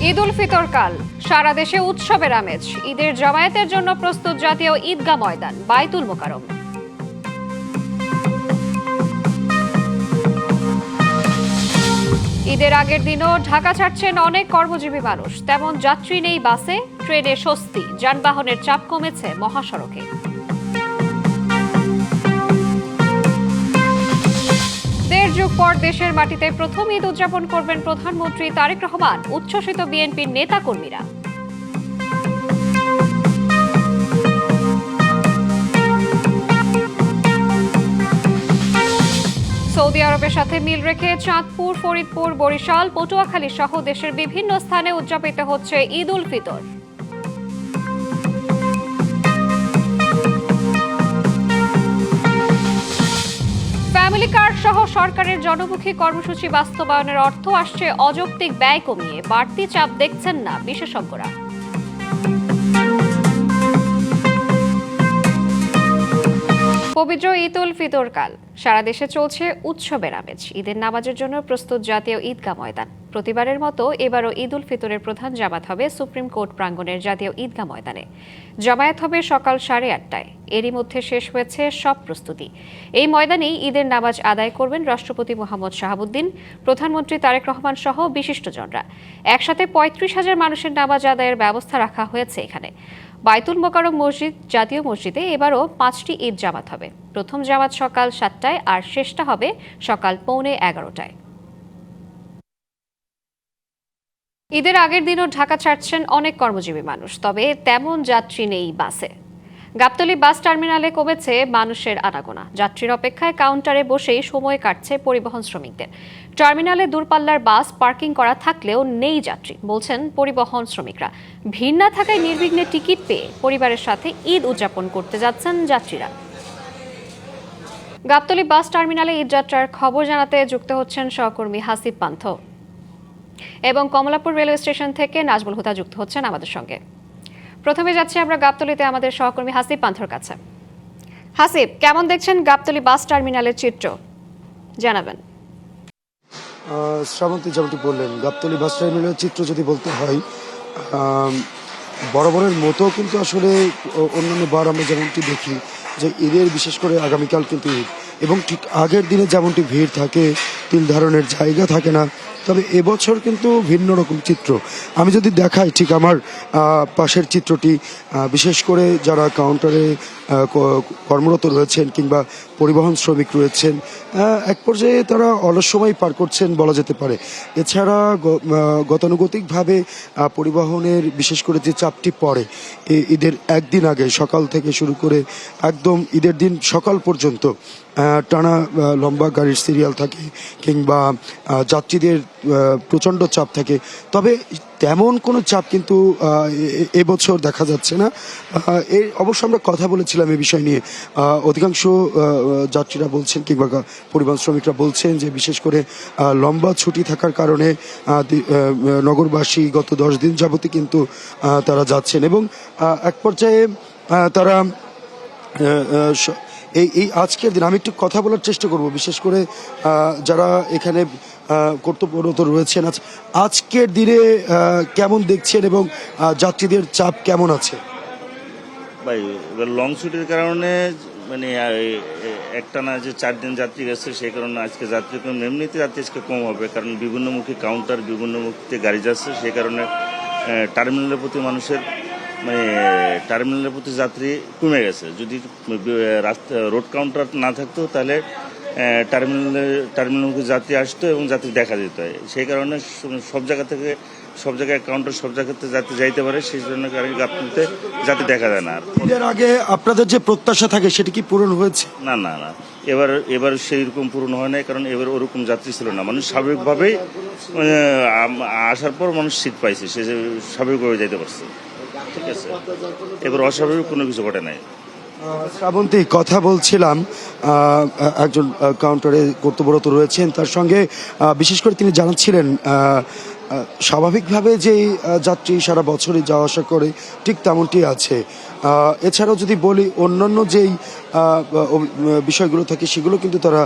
ঈদ উল ফিতর কাল সারা দেশে উৎসবের আমেজ। ঈদের জামায়াতের জন্য প্রস্তুত জাতীয় ঈদগাহ ময়দান বাইতুল মোকাররম। ঈদের আগের দিনও ঢাকা ছাড়ছেন অনেক কর্মজীবী মানুষ। তেমন যাত্রী নেই বাসে, ট্রেনে স্বস্তি, যানবাহনের চাপ কমেছে মহাসড়কে। দেড় যুগ পর দেশের মাটিতে প্রথম ঈদ উদযাপন করবেন প্রধানমন্ত্রী তারেক রহমান, উচ্ছ্বসিত বিএনপির নেতাকর্মীরা। সৌদি আরবের সাথে মিল রেখে চাঁদপুর, ফরিদপুর, বরিশাল, পটুয়াখালী সহ দেশের বিভিন্ন স্থানে উদযাপিত হচ্ছে ঈদ উল ফিতর। ফ্যামিলি কার্ড সহ সরকারের জনমুখী কর্মসূচি বাস্তবায়নের অর্থ আসছে অযৌক্তিক ব্যয় কমিয়ে। বাড়তি চাপ দেখছেন না বিশেষজ্ঞরা। পবিত্র ঈদ উল ফিতর কাল সারা দেশে চলছে উৎসবের আমেজ। ঈদের নামাজের জন্য প্রস্তুত জাতীয় ঈদগাহ ময়দান। প্রতিবারের মতো এবারও ঈদ উল ফিতরের প্রধান জামাত হবে সুপ্রিম কোর্ট প্রাঙ্গণের জাতীয় ঈদগাহ ময়দানে। জামায়াত হবে সকাল 8:30টায়। এরই মধ্যে শেষ হয়েছে সব প্রস্তুতি। এই ময়দানেই ঈদের নামাজ আদায় করবেন রাষ্ট্রপতি মোহাম্মদ শাহাবুদ্দিন, প্রধানমন্ত্রী তারেক রহমান সহ বিশিষ্টজনরা। একসাথে 35,000 মানুষের নামাজ আদায়ের ব্যবস্থা রাখা হয়েছে এখানে। বাইতুল মোকাররম মসজিদ, জাতীয় মসজিদে এবারও 5টি ঈদ জামাত হবে। প্রথম জামাত সকাল 7টায় আর শেষটা হবে সকাল 11:15টায়। ঈদের আগের দিনও ঢাকা ছাড়ছেন অনেক কর্মজীবী মানুষ, তবে তেমন যাত্রী নেই বাসে। গাবতলী বাস টার্মিনালে কমেছে মানুষের আনাগোনা। যাত্রীর অপেক্ষায় কাউন্টারে বসেই সময় কাটছে পরিবহন শ্রমিকদের। টার্মিনালে দূরপাল্লার বাস পার্কিং করা থাকলেও নেই যাত্রী, বলছেন পরিবহন শ্রমিকরা। ভিড় না থাকায় নির্বিঘ্নে টিকিট পেয়ে পরিবারের সাথে ঈদ উদযাপন করতে যাচ্ছেন যাত্রীরা। গাবতলী বাস টার্মিনালে ঈদযাত্রার খবর জানাতে যুক্ত হচ্ছেন সহকর্মী হাসিব পান্থ এবং কমলাপুর রেলওয়ে স্টেশন থেকে নাজমুল হুদা যুক্ত হচ্ছেন আমাদের সঙ্গে। প্রথমে যাচ্ছি আমরা গাবতলীতে আমাদের সহকর্মী হাসিব পান্থর কাছে। হাসিব, কেমন দেখছেন গাবতলী বাস টার্মিনালের চিত্র, জানাবেন। শ্রাবন্তী যেমনটি বললেন, গাবতলী বাস টার্মিনালের চিত্র যদি বলতে হয়, বরাবরের মতো কিন্তু আসলে অন্যান্য বার আমরা যেমনটি দেখি যে ঈদের বিশেষ করে আগামীকাল কিন্তু ঈদ, এবং ঠিক আগের দিনে যেমনটি ভিড় থাকে, তিল ধারণের জায়গা থাকে না, তবে এবছর কিন্তু ভিন্ন রকম চিত্র। আমি যদি দেখাই ঠিক আমার পাশের চিত্রটি, বিশেষ করে যারা কাউন্টারে কর্মরত রয়েছেন কিংবা পরিবহন শ্রমিক রয়েছেন, এক পর্যায়ে তারা অলস সময় পার করছেন বলা যেতে পারে। এছাড়া গতানুগতিকভাবে পরিবহনের বিশেষ করে যে চাপটি পড়ে ঈদের একদিন আগে সকাল থেকে শুরু করে একদম ঈদের দিন সকাল পর্যন্ত টানা লম্বা গাড়ির সিরিয়াল থাকে কিংবা যাত্রীদের প্রচণ্ড চাপ থাকে, তবে তেমন কোনো চাপ কিন্তু এবছর দেখা যাচ্ছে না। অবশ্য আমরা কথা বলেছিলাম এই বিষয় নিয়ে। অধিকাংশ যাত্রীরা বলছেন কিংবা পরিবহন শ্রমিকরা বলছেন যে বিশেষ করে লম্বা ছুটি থাকার কারণে নগরবাসী গত 10 দিন যাবতই কিন্তু তারা যাচ্ছেন, এবং এক পর্যায়ে তারা এই আজকের দিন আমি একটু কথা বলার চেষ্টা করব, বিশেষ করে যারা এখানে কর্তব্যরত রয়েছেন। আজকের দিনে কেমন দেখছেন এবং যাত্রীদের চাপ কেমন আছে? ভাই, এবার লং ছুটির কারণে মানে একটা না যে 4 দিন যাত্রী গেছে, সেই কারণে আজকে যাত্রী কম। এমনিতে যাত্রী আজকে কম হবে, কারণ বিভিন্নমুখী কাউন্টার, বিভিন্নমুখীতে গাড়ি যাচ্ছে, সেই কারণে টার্মিনালের প্রতি মানুষের টার্মিনালের প্রতি যাত্রী কমে গেছে। যদি রোড কাউন্টার না থাকতো তাহলে টার্মিনালমুখী যাত্রী আসতো এবং যাত্রী দেখা যেত। সেই কারণে সব জায়গায় কাউন্টার, সব জায়গাতে যাত্রী যাইতে পারে, সেই জন্য গাবতলীতে যাত্রী দেখা যায় না। এর আগে আপনাদের যে প্রত্যাশা থাকে সেটি কি পূরণ হয়েছে? না, এবার সেই রকম পূরণ হয় নাই, কারণ এবার ওরকম যাত্রী ছিল না। মানুষ স্বাভাবিকভাবেই আসার পর মানুষ সিট পাইছে, সে স্বাভাবিকভাবে যাইতে পারছে। ঠিক আছে, এবার অস্বাভাবিক কোনো কিছু ঘটে নাই। শ্রাবন্তী, কথা বলছিলাম একজন কাউন্টারে কর্তব্যরত রয়েছেন, তার সঙ্গে বিশেষ করে তিনি জানাচ্ছিলেন স্বাভাবিকভাবে যেই যাত্রী সারা বছরই যাওয়া আসা করে ঠিক তেমনটি আছে। এছাড়াও যদি বলি অন্যান্য যেই বিষয়গুলো থাকে সেগুলো কিন্তু তারা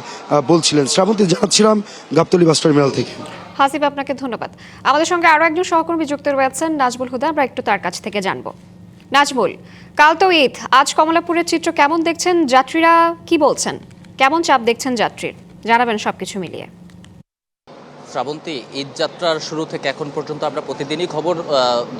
বলছিলেন। শ্রাবন্তী, জানাচ্ছিলাম গাবতলী বাস টার্মিনাল থেকে। হাসিব, আপনাকে ধন্যবাদ। আমাদের সঙ্গে আরো একজন সহকর্মী যুক্ত রয়েছেন, নাজমুল হুদা। আমরা একটু তার কাছ থেকে জানবো। নাজমুল, কাল তো ঈদ, আজ কমলাপুরের চিত্র কেমন দেখছেন? যাত্রীরা কি বলছেন? কেমন চাপ দেখছেন যাত্রীর? জানাবেন সবকিছু মিলিয়ে। শ্রাবন্তী, ঈদ যাত্রার শুরু থেকে এখন পর্যন্ত আমরা প্রতিদিনই খবর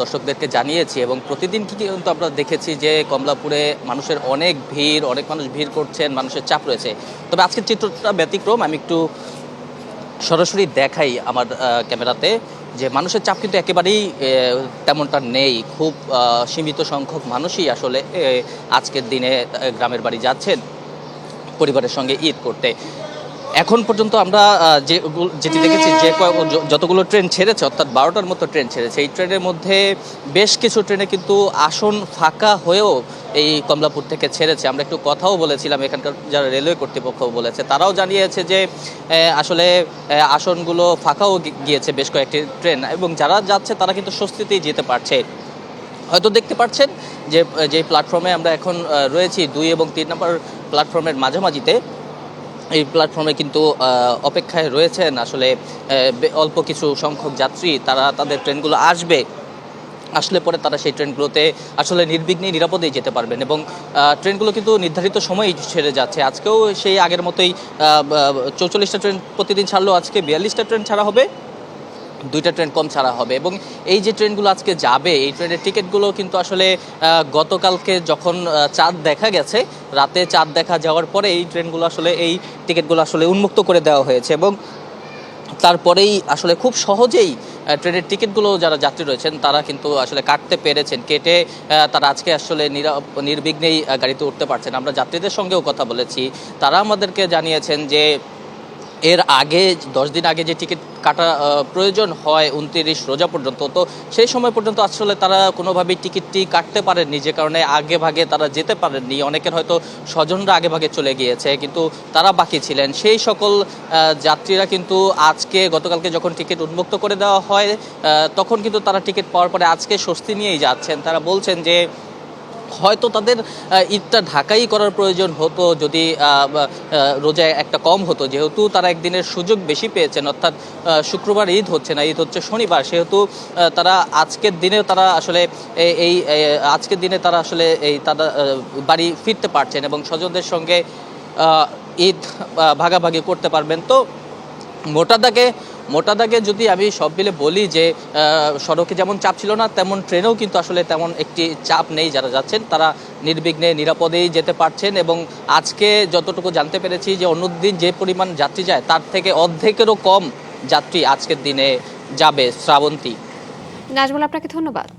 দর্শকদেরকে জানিয়েছি এবং প্রতিদিন কিন্তু আমরা দেখেছি যে কমলাপুরে মানুষের অনেক ভিড়, অনেক মানুষ ভিড় করছেন, মানুষের চাপ রয়েছে। তবে আজকের চিত্রটা ব্যতিক্রম। আমি একটু সরাসরি দেখাই আমার ক্যামেরাতে যে মানুষের চাপ কিন্তু একেবারেই তেমনটা নেই। খুব সীমিত সংখ্যক মানুষই আসলে আজকের দিনে গ্রামের বাড়ি যাচ্ছেন পরিবারের সঙ্গে ঈদ করতে। এখন পর্যন্ত আমরা যেটি দেখেছি যে যতগুলো ট্রেন ছেড়েছে, অর্থাৎ 12টার মতো ট্রেন ছেড়েছে, এই ট্রেনের মধ্যে বেশ কিছু ট্রেনে কিন্তু আসন ফাঁকা হয়েও এই কমলাপুর থেকে ছেড়েছে। আমরা একটু কথাও বলেছিলাম, এখানকার যারা রেলওয়ে কর্তৃপক্ষ বলেছে, তারাও জানিয়েছে যে আসলে আসনগুলো ফাঁকাও গিয়েছে বেশ কয়েকটি ট্রেন, এবং যারা যাচ্ছে তারা কিন্তু স্বস্তিতেই যেতে পারছে। হয়তো দেখতে পাচ্ছেন যে প্ল্যাটফর্মে আমরা এখন রয়েছি, 2 এবং 3 নম্বর প্ল্যাটফর্মের মাঝামাঝিতে। এই প্ল্যাটফর্মে কিন্তু অপেক্ষায় রয়েছেন আসলে অল্প কিছু সংখ্যক যাত্রী। তারা তাদের ট্রেনগুলো আসলে পরে তারা সেই ট্রেনগুলোতে আসলে নির্বিঘ্নে নিরাপদেই যেতে পারবেন, এবং ট্রেনগুলো কিন্তু নির্ধারিত সময়েই ছেড়ে যাচ্ছে। আজকেও সেই আগের মতোই 44টা ট্রেন প্রতিদিন ছাড়লেও আজকে 42টা ট্রেন ছাড়া হবে, 2টা ট্রেন কম ছাড়া হবে। এবং এই যে ট্রেনগুলো আজকে যাবে, এই ট্রেনের টিকিটগুলো কিন্তু আসলে গতকালকে যখন চাঁদ দেখা গেছে, রাতে চাঁদ দেখা যাওয়ার পরে এই ট্রেনগুলো আসলে এই টিকিটগুলো আসলে উন্মুক্ত করে দেওয়া হয়েছে, এবং তারপরেই আসলে খুব সহজেই ট্রেনের টিকিটগুলো যারা যাত্রী রয়েছেন তারা কিন্তু আসলে কাটতে পেরেছেন, কেটে তারা আজকে আসলে নির্বিঘ্নেই গাড়িতে উঠতে পারছেন। আমরা যাত্রীদের সঙ্গেও কথা বলেছি, তারা আমাদেরকে জানিয়েছেন যে এর আগে 10 দিন আগে যে টিকিট কাটা প্রয়োজন হয় 29 রোজা পর্যন্ত, তো সেই সময় পর্যন্ত আসলে তারা কোনোভাবেই টিকিটটি কাটতে পারেননি, যে কারণে আগে ভাগে তারা যেতে পারেননি। অনেকের হয়তো স্বজনরা আগে ভাগে চলে গিয়েছে, কিন্তু তারা বাকি ছিলেন। সেই সকল যাত্রীরা কিন্তু আজকে গতকালকে যখন টিকিট উন্মুক্ত করে দেওয়া হয় তখন কিন্তু তারা টিকিট পাওয়ার পরে আজকে স্বস্তি নিয়েই যাচ্ছেন। তারা বলছেন যে হয়তো তাদের ঈদটা ঢাকাই করার প্রয়োজন হতো যদি রোজা একটা কম হতো, যেহেতু তারা একদিনের সুযোগ বেশি পেয়েছেন, অর্থাৎ শুক্রবার ঈদ হচ্ছে না, ঈদ হচ্ছে শনিবার, সেহেতু তারা আজকের দিনে তারা আসলে আজকের দিনে তারা আসলে তারা বাড়ি ফিরতে পারছেন এবং স্বজনদের সঙ্গে ঈদ ভাগাভাগি করতে পারবেন। তো মোটা দাগে যদি আমি সব মিলে বলি যে সড়কে যেমন চাপ ছিল না, তেমন ট্রেনেও কিন্তু আসলে তেমন একটি চাপ নেই। যারা যাচ্ছেন তারা নির্বিঘ্নে নিরাপদেই যেতে পারছেন, এবং আজকে যতটুকু জানতে পেরেছি যে অন্যদিন যে পরিমাণ যাত্রী যায় তার থেকে অর্ধেকেরও কম যাত্রী আজকের দিনে যাবে। শ্রাবন্তী। নাজমুল, আপনাকে ধন্যবাদ।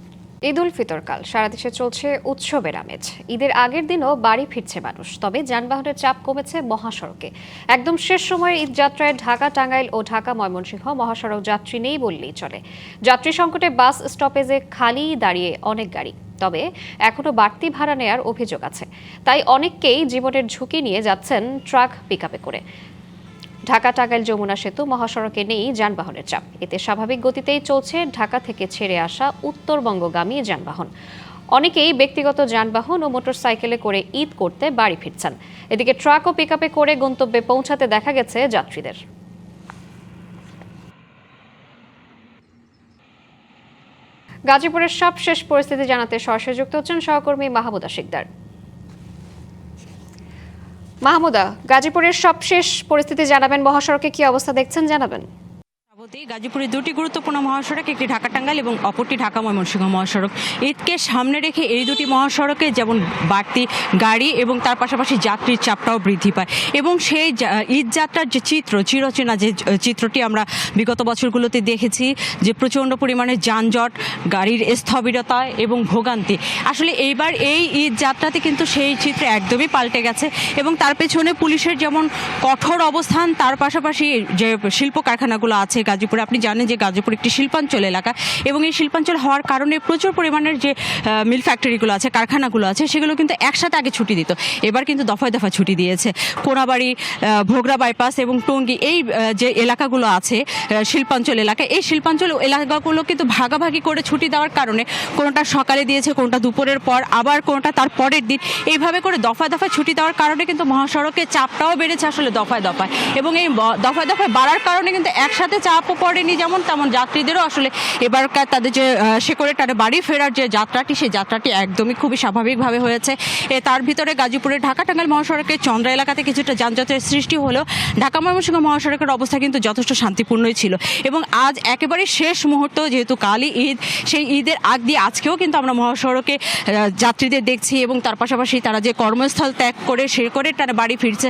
ঈদ উল ফিতর কাল, সারা দেশে চলছে উৎসবের আমেজ। ঈদের আগের দিনও বাড়ি ফিরছে মানুষ, তবে যানবাহনের চাপ কমেছে মহাসড়কে। একদম শেষ সময়ের ঈদ যাত্রায় ঢাকা টাঙ্গাইল ও ঢাকা ময়মনসিংহ মহাসড়ক যাত্রী নেই বললেই চলে। যাত্রী সংকটে বাস স্টপেজে খালি দাঁড়িয়ে অনেক গাড়ি, তবে এখনো বাড়তি ভাড়া নেয়ার অভিযোগ আছে। তাই অনেককেই জীবনের ঝুঁকি নিয়ে যাচ্ছেন ট্রাক পিকআপে করে। ঢাকা টাঙ্গাইল যমুনা সেতু মহাসড়কে নেই যানবাহনের চাপ, এতে স্বাভাবিক গতিতেই চলছে ঢাকা থেকে ছেড়ে আসা উত্তরবঙ্গগামী যানবাহন। অনেকেই ব্যক্তিগত যানবাহন ও মোটরসাইকেলে করে ঈদ করতে বাড়ি ফিরছেন। এদিকে ট্রাক ও পিকআপে করে গন্তব্যে পৌঁছাতে দেখা গেছে যাত্রীদের। গাজীপুরের সবশেষ পরিস্থিতি জানাতে সরাসরি যুক্ত হচ্ছেন সহকর্মী মাহমুদা শিকদার। মাহমুদা, গাজীপুরের সবশেষ পরিস্থিতি জানাবেন, মহাসড়কে কি অবস্থা দেখছেন জানাবেন। গাজীপুরে 2টি গুরুত্বপূর্ণ মহাসড়ক, একটি ঢাকা টাঙ্গাইল এবং অপরটি ঢাকা ময়মনসিংহ মহাসড়ক। ঈদকে সামনে রেখে এই 2টি মহাসড়কে যেমন বাড়তি গাড়ি এবং তার পাশাপাশি যাত্রীর চাপটাও বৃদ্ধি পায়, এবং সেই ঈদ যাত্রার যে চিত্র, চিরচেনা যে চিত্রটি আমরা বিগত বছরগুলোতে দেখেছি, যে প্রচণ্ড পরিমাণে যানজট, গাড়ির স্থবিরতা এবং ভোগান্তি, আসলে এইবার এই ঈদ যাত্রাতে কিন্তু সেই চিত্র একদমই পাল্টে গেছে। এবং তার পেছনে পুলিশের যেমন কঠোর অবস্থান, তার পাশাপাশি যে শিল্প কারখানাগুলো আছে গাজীপুরে, আপনি জানেন যে গাজীপুর একটি শিল্পাঞ্চল এলাকা, এবং এই শিল্পাঞ্চল হওয়ার কারণে প্রচুর পরিমাণের যে মিল ফ্যাক্টরিগুলো আছে, কারখানাগুলো আছে, সেগুলো কিন্তু একসাথে আগে ছুটি দিত, এবার কিন্তু দফায় দফায় ছুটি দিয়েছে। কোনাবাড়ি, ভোগড়া বাইপাস এবং টঙ্গী, এই যে এলাকাগুলো আছে শিল্পাঞ্চল এলাকা, এই শিল্পাঞ্চল এলাকাগুলো কিন্তু ভাগাভাগি করে ছুটি দেওয়ার কারণে কোনোটা সকালে দিয়েছে, কোনোটা দুপুরের পর, আবার কোনোটা তার পরের দিন, এইভাবে করে দফায় দফায় ছুটি দেওয়ার কারণে কিন্তু মহাসড়কের চাপটাও বেড়েছে আসলে দফায় দফায়, এবং এই দফায় দফায় বাড়ার কারণে কিন্তু একসাথে চাপও চাপও পড়েনি যেমন, তেমন যাত্রীদেরও আসলে এবারকার তাদের যে শেকড়ে টানে বাড়ি ফেরার যে যাত্রাটি, সেই যাত্রাটি একদমই খুবই স্বাভাবিকভাবে হয়েছে। তার ভিতরে গাজীপুরের ঢাকা টাঙ্গাইল মহাসড়কের চন্দ্রা এলাকাতে কিছুটা যানজটের সৃষ্টি হলেও ঢাকা ময়মনসিংহ মহাসড়কের অবস্থা কিন্তু যথেষ্ট শান্তিপূর্ণই ছিল। এবং আজ একেবারে শেষ মুহূর্ত, যেহেতু কালই ঈদ, সেই ঈদের আগ দিয়ে আজকেও কিন্তু আমরা মহাসড়কে যাত্রীদের দেখছি এবং তার পাশাপাশি তারা যে কর্মস্থল ত্যাগ করে শেকড়ে টানে বাড়ি ফিরছে,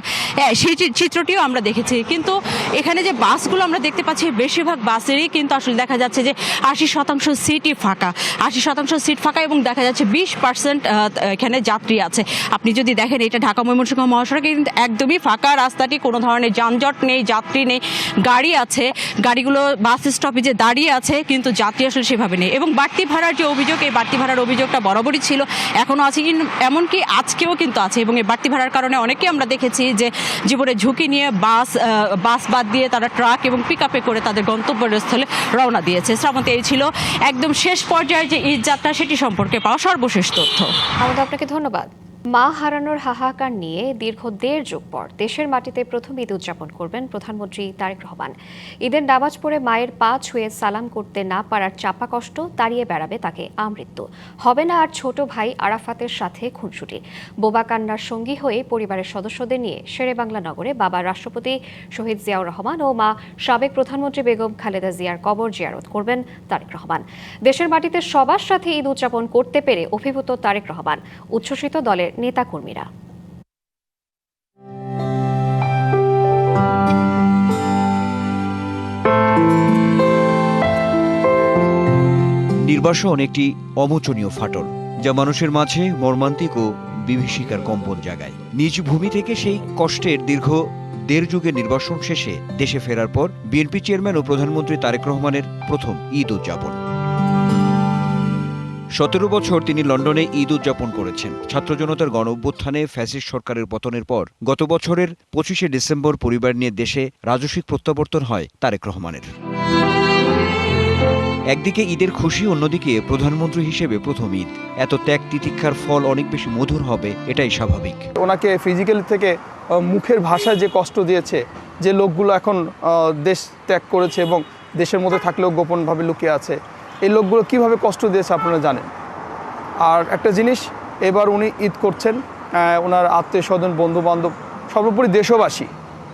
সেই চিত্রটিও আমরা দেখেছি। কিন্তু এখানে যে বাসগুলো আমরা দেখতে পাচ্ছি, বেশিরভাগ বাসেরই কিন্তু আসলে দেখা যাচ্ছে যে 80% সিটই ফাঁকা, 80% সিট ফাঁকা এবং দেখা যাচ্ছে 20% এখানে যাত্রী আছে। আপনি যদি দেখেন, এটা ঢাকা ময়মনসিংহ মহাসড়কে কিন্তু একদমই ফাঁকা রাস্তাটি, কোনো ধরনের যানজট নেই, যাত্রী নেই। গাড়ি আছে, গাড়িগুলো বাস স্টপেজে দাঁড়িয়ে আছে, কিন্তু যাত্রী আসলে সেভাবে নেই। এবং বাড়তি ভাড়ার যে অভিযোগ, এই বাড়তি ভাড়ার অভিযোগটা বরাবরই ছিল, এখনও আছে, এমনকি আজকেও কিন্তু আছে। এবং এই বাড়তি ভাড়ার কারণে অনেকেই আমরা দেখেছি যে জীবনের ঝুঁকি নিয়ে বাস বাদ দিয়ে তারা ট্রাক এবং পিকআপে করে তাদের গন্তব্যস্থলে রওনা দিয়েছে। শ্রাবন্তী, এই ছিল একদম শেষ পর্যায়ে যে ঈদ যাত্রা, সেটি সম্পর্কে পাওয়া সর্বশেষ তথ্য। আমাদের আপনাকে ধন্যবাদ। মা হারানোর হাহাকার নিয়ে দীর্ঘ 1.5 যুগ পর দেশের মাটিতে প্রথম ঈদ উদযাপন করবেন প্রধানমন্ত্রী তারেক রহমান। ঈদের নামাজ পড়ে মায়ের পা ছুঁয়ে সালাম করতে না পারার চাপা কষ্ট তাড়িয়ে বেড়াবে তাকে আমৃত্যু। হবে না আর ছোট ভাই আরাফাতের সাথে খুনসুটি। বোবা কান্নার সঙ্গী হয়ে পরিবারের সদস্যদের নিয়ে শেরেবাংলা নগরে বাবা রাষ্ট্রপতি শহীদ জিয়াউর রহমান ও মা সাবেক প্রধানমন্ত্রী বেগম খালেদা জিয়ার কবর জিয়ারত করবেন তারেক রহমান। দেশের মাটিতে সবার সাথে ঈদ উদযাপন করতে পেরে অভিভূত তারেক রহমান। উচ্ছ্বসিত দলের নেতাকর্মীরা। নির্বাসন একটি অমোচনীয় ফাটল, যা মানুষের মাঝে মর্মান্তিক ও বিভীষিকার কম্পন জাগায়। নিজ ভূমি থেকে সেই কষ্টের দীর্ঘ 1.5 যুগের নির্বাসন শেষে দেশে ফেরার পর বিএনপি চেয়ারম্যান ও প্রধানমন্ত্রী তারেক রহমানের প্রথম ঈদ উদযাপন। 17 বছর তিনি লন্ডনে ঈদ উদযাপন করেছেন। ছাত্র জনতার গণ অভ্যুত্থানে ফ্যাসিস্ট সরকারের পতনের পর গত বছরের 25শে ডিসেম্বর পরিবার নিয়ে দেশে রাজস্বিক প্রত্যাবর্তন হয় তারেক রহমানের। একদিকে ঈদের খুশি, অন্যদিকে প্রধানমন্ত্রী হিসেবে প্রথম ঈদ। এত ত্যাগ তিতিক্ষার ফল অনেক বেশি মধুর হবে, এটাই স্বাভাবিক। ওনাকে ফিজিক্যালি থেকে মুখের ভাষায় যে কষ্ট দিয়েছে, যে লোকগুলো এখন দেশ ত্যাগ করেছে এবং দেশের মধ্যে থাকলেও গোপনভাবে লুকিয়ে আছে, এই লোকগুলো কীভাবে কষ্ট দিয়েছে আপনারা জানেন। আর একটা জিনিস, এবার উনি ঈদ করছেন, ওনার আত্মীয় স্বজন, বন্ধুবান্ধব, সর্বোপরি দেশবাসী।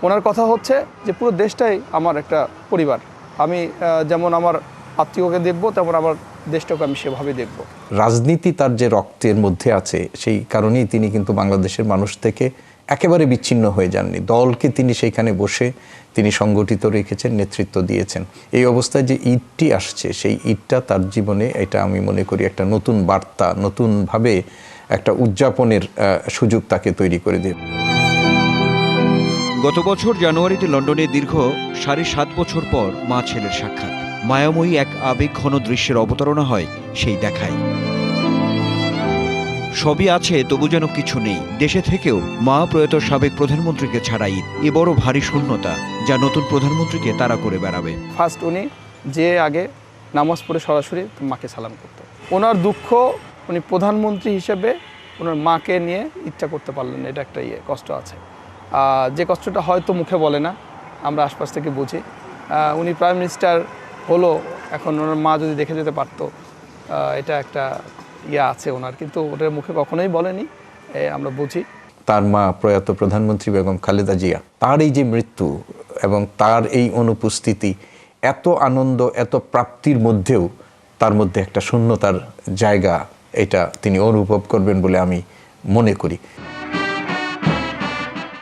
ওনার কথা হচ্ছে যে পুরো দেশটাই আমার একটা পরিবার। আমি যেমন আমার আত্মীয়কে দেখব, তেমন আমার দেশটাকে আমি সেভাবে দেখব। রাজনীতি তার যে রক্তের মধ্যে আছে, সেই কারণেই তিনি কিন্তু বাংলাদেশের মানুষ থেকে একেবারে বিচ্ছিন্ন হয়ে যাননি। দলকে তিনি সেইখানে বসে তিনি সংগঠিত রেখেছেন, নেতৃত্ব দিয়েছেন। এই অবস্থায় যে ঈদটি আসছে, সেই ঈদটা তার জীবনে, এটা আমি মনে করি একটা নতুন বার্তা, নতুনভাবে একটা উদযাপনের সুযোগ তাকে তৈরি করে দেবে। গত বছর জানুয়ারিতে লন্ডনে দীর্ঘ 7.5 বছর পর মা ছেলের সাক্ষাৎ। মায়াময়ী এক আবেগঘন দৃশ্যের অবতারণা হয় সেই দেখায়। সবই আছে, তবু যেন কিছু নেই। দেশে থেকেও মা প্রয়াত সাবেক প্রধানমন্ত্রীকে ছাড়া ঈদ এ বড় ভারী শূন্যতা, যা নতুন প্রধানমন্ত্রীকে তাড়া করে বেড়াবে। ফার্স্ট উনি যে আগে নামাজ পড়ে সরাসরি মাকে সালাম করতো। ওনার দুঃখ, উনি প্রধানমন্ত্রী হিসেবে ওনার মাকে নিয়ে ইচ্ছা করতে পারলেন, এটা একটা কষ্ট আছে। যে কষ্টটা হয়তো মুখে বলে না, আমরা আশপাশ থেকে বুঝি। উনি প্রাইম মিনিস্টার হলো, এখন ওনার মা যদি দেখে যেতে পারতো, এটা একটা আছে ওনার, কিন্তু ওটার মুখে কখনোই বলেনি, আমরা বুঝি। তার মা প্রয়াত প্রধানমন্ত্রী বেগম খালেদা জিয়া, তার এই যে মৃত্যু এবং তার এই অনুপস্থিতি, এত আনন্দ, এত প্রাপ্তির মধ্যেও তার মধ্যে একটা শূন্যতার জায়গা, এটা তিনি অনুভব করবেন বলে আমি মনে করি।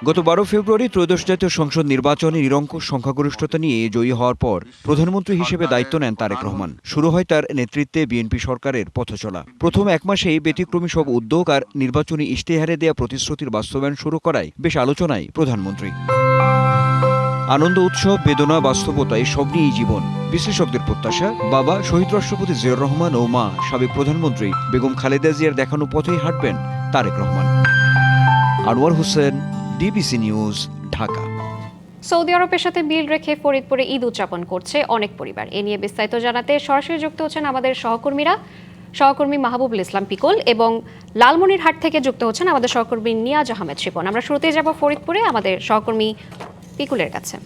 গত 12 ফেব্রুয়ারি ত্রয়োদশ জাতীয় সংসদ নির্বাচনে নিরঙ্কুশ সংখ্যাগরিষ্ঠতা নিয়ে জয়ী হওয়ার পর প্রধানমন্ত্রী হিসেবে দায়িত্ব নেন তারেক রহমান। শুরু হয় তার নেতৃত্বে বিএনপি সরকারের পথচলা। প্রথম 1 মাসেই ব্যতিক্রমী সব উদ্যোগ আর নির্বাচনী ইশতেহারে দেয়া প্রতিশ্রুতির বাস্তবায়ন শুরু করায় বেশ আলোচনায় প্রধানমন্ত্রী। আনন্দ, উৎসব, বেদনা, বাস্তবতা, এসব নিয়েই জীবন। বিশ্লেষকদের প্রত্যাশা, বাবা শহীদ রাষ্ট্রপতি জিয়াউর রহমান ও মা সাবেক প্রধানমন্ত্রী বেগম খালেদা জিয়ার দেখানো পথেই হাঁটবেন তারেক রহমান। Anwar Hossain, DBC news, Dhaka. সৌদি আরবের সাথে মিল রেখে ফরিদপুরে ঈদ উদযাপন করছে অনেক পরিবার। এ নিয়ে বিস্তারিত জানাতে সরাসরি যুক্ত হচ্ছেন আমাদের সহকর্মী মাহবুবুল ইসলাম পিকুল, এবং লালমনিরহাট থেকে যুক্ত হচ্ছেন আমাদের সহকর্মী নিয়াজ আহমেদ শিপন। আমরা শুরুতেই যাব ফরিদপুরে আমাদের সহকর্মী পিকুলের কাছে।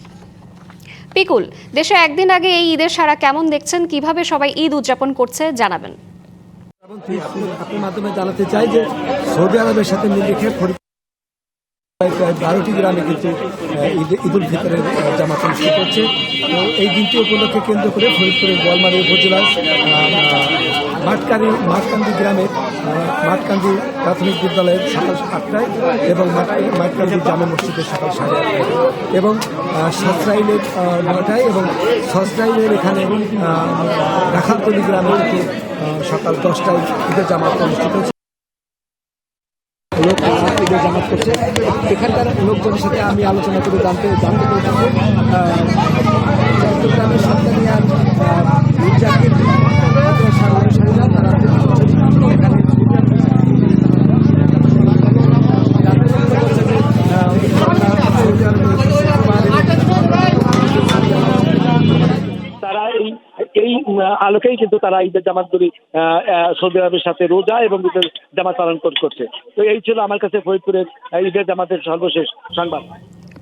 পিকুল, দেশে একদিন আগে এই ঈদের সারা কেমন দেখছেন, কিভাবে সবাই ঈদ উদযাপন করছে জানাবেন। আপনার মাধ্যমে জানাতে চাই যে সৌদি আরবের সাথে মিল রেখে প্রায় 12টি গ্রামে কিন্তু ঈদ উল ফিতরের জামাত অনুষ্ঠিত হচ্ছে। তো এই দিনটি উপলক্ষে কেন্দ্র করে ফরিদপুরের বোয়ালমারী উপজেলার মাঠকান্দি গ্রামের মাঠকান্দি প্রাথমিক বিদ্যালয়ের সকাল 8টায় এবং মাঠকান্দি জামে মসজিদের সকাল 8:30 এবং সসরাইলের 9টায় এবং সসরাইলের এখানে রাখালতলী গ্রামে সকাল 10টায় ঈদের জামাত অনুষ্ঠিত হচ্ছে। ঈদের জামাত করছে। এখানকার লোকজনের সাথে আমি আলোচনা করে জানতে পেরেছি চট্টগ্রামের সন্তানিয়ার মির্জাকির অনুসারীরা তারা এখানে তারা এই আলোকেই কিন্তু তারা ঈদের জামাতগুলি সৌদি আরবের সাথে রোজা এবং ঈদের জামাত পালন করছে। তো এই ছিল আমার কাছে ফরিদপুরের ঈদের জামাতের সর্বশেষ সংবাদ।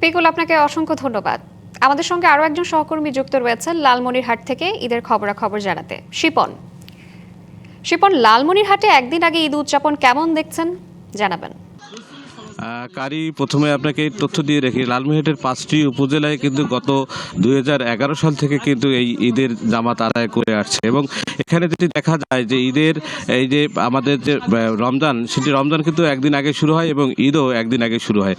পিকুল, আপনাকে অসংখ্য ধন্যবাদ। আমাদের সঙ্গে আরও একজন সহকর্মী যুক্ত রয়েছেন লালমনিরহাট থেকে ঈদের খবরাখবর জানাতে, শিপন, লালমনিরহাটে একদিন আগে ঈদ উদযাপন কেমন দেখছেন জানাবেন। কারি, প্রথমে আপনাকে তথ্য দিয়ে রেখি, লালমনিরহাটের 5টি উপজেলায় কিন্তু গত 2011 সাল থেকে কিন্তু এই ঈদের জামাত আদায় করে আসছে এবং এখানে যেটি দেখা যায় যে ঈদের এই যে আমাদের যে রমজান, সেটি রমজান কিন্তু একদিন আগে শুরু হয় এবং ঈদও একদিন আগে শুরু হয়।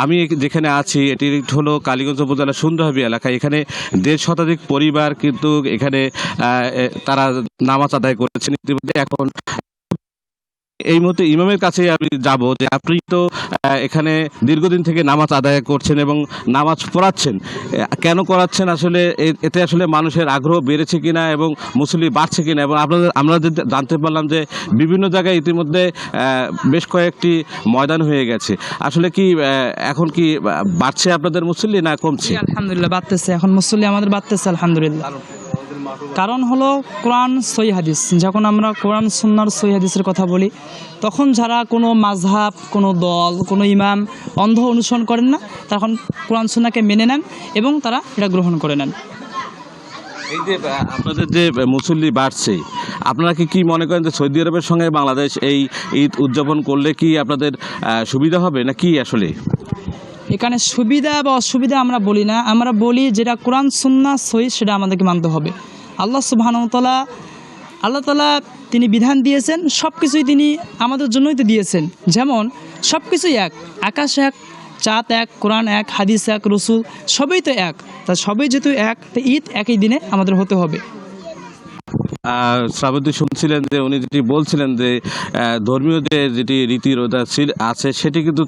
আমি যেখানে আছি এটি হলো কালীগঞ্জ উপজেলার সুন্দরহাবি এলাকা। এখানে 1.5 শতাধিক পরিবার কিন্তু এখানে তারা নামাজ আদায় করেছেন ইতিমধ্যে। এখন এই মুহূর্তে ইমামের কাছে আমি যাব যে আপনি তো এখানে দীর্ঘদিন থেকে নামাজ আদায় করছেন এবং নামাজ পড়াচ্ছেন, কেন করাচ্ছেন? আসলে এতে আসলে মানুষের আগ্রহ বেড়েছে কিনা এবং মুসল্লি বাড়ছে কিনা, এবং আমরা জানতে পারলাম যে বিভিন্ন জায়গায় ইতিমধ্যে বেশ কয়েকটি ময়দান হয়ে গেছে। আসলে কি এখন কি বাড়ছে আপনাদের মুসল্লি না কমছে? আলহামদুলিল্লাহ বাড়তেছে, এখন মুসল্লি আমাদের বাড়তেছে আলহামদুলিল্লাহ। কারণ হলো কোরআন সহি হাদিস। যখন আমরা কোরআন সুন্নাহর সহি হাদিসের কথা বলি, তখন যারা কোনো মাযহাব, কোনো দল, কোনো ইমাম অন্ধ অনুসরণ করেন না, তখন কোরআন সুন্নাহকে মেনে নেন এবং তারা এটা গ্রহণ করে নেন। এই যে আপনাদের যে মুসল্লি বাড়ছে, আপনারা কি মনে করেন যে সৌদি আরবের সঙ্গে বাংলাদেশ এই ঈদ উদযাপন করলে কি আপনাদের সুবিধা হবে না কি? আসলে এখানে সুবিধা বা অসুবিধা আমরা বলি না, আমরা বলি যেটা কোরআন সুন্নাহ সহি সেটা আমাদেরকে মানতে হবে। আল্লাহ সুবহানাহু ওয়া তাআলা তিনি বিধান দিয়েছেন, সব কিছুই তিনি আমাদের জন্যই তো দিয়েছেন। যেমন সব কিছুই এক, আকাশ এক, চাঁদ এক, কোরআন এক, হাদিস এক, রসুল সবই তো এক। তা সবই যেহেতু এক, তো ঈদ একই দিনে আমাদের হতে হবে। শ্রাবন্তী শুনছিলেন যে উনি যেটি বলছিলেন যে ধর্মীয় যে যেটি রীতি রোধা আছে সেটি কিন্তু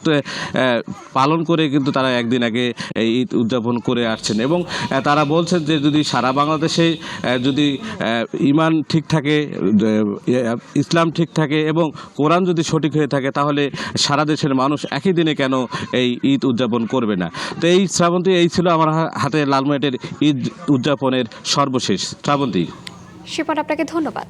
পালন করে কিন্তু তারা একদিন আগে ঈদ উদযাপন করে আসছেন এবং তারা বলছেন যে যদি সারা বাংলাদেশে যদি ইমান ঠিক থাকে, ইসলাম ঠিক থাকে এবং কোরআন যদি সঠিক হয়ে থাকে, তাহলে সারা দেশের মানুষ একই দিনে কেন এই ঈদ উদযাপন করবে না। তো এই শ্রাবন্তী, এই ছিল আমার হাতে লালমনিরহাটের ঈদ উদযাপনের সর্বশেষ। শ্রাবন্তী, শিপন, আপনাকে ধন্যবাদ।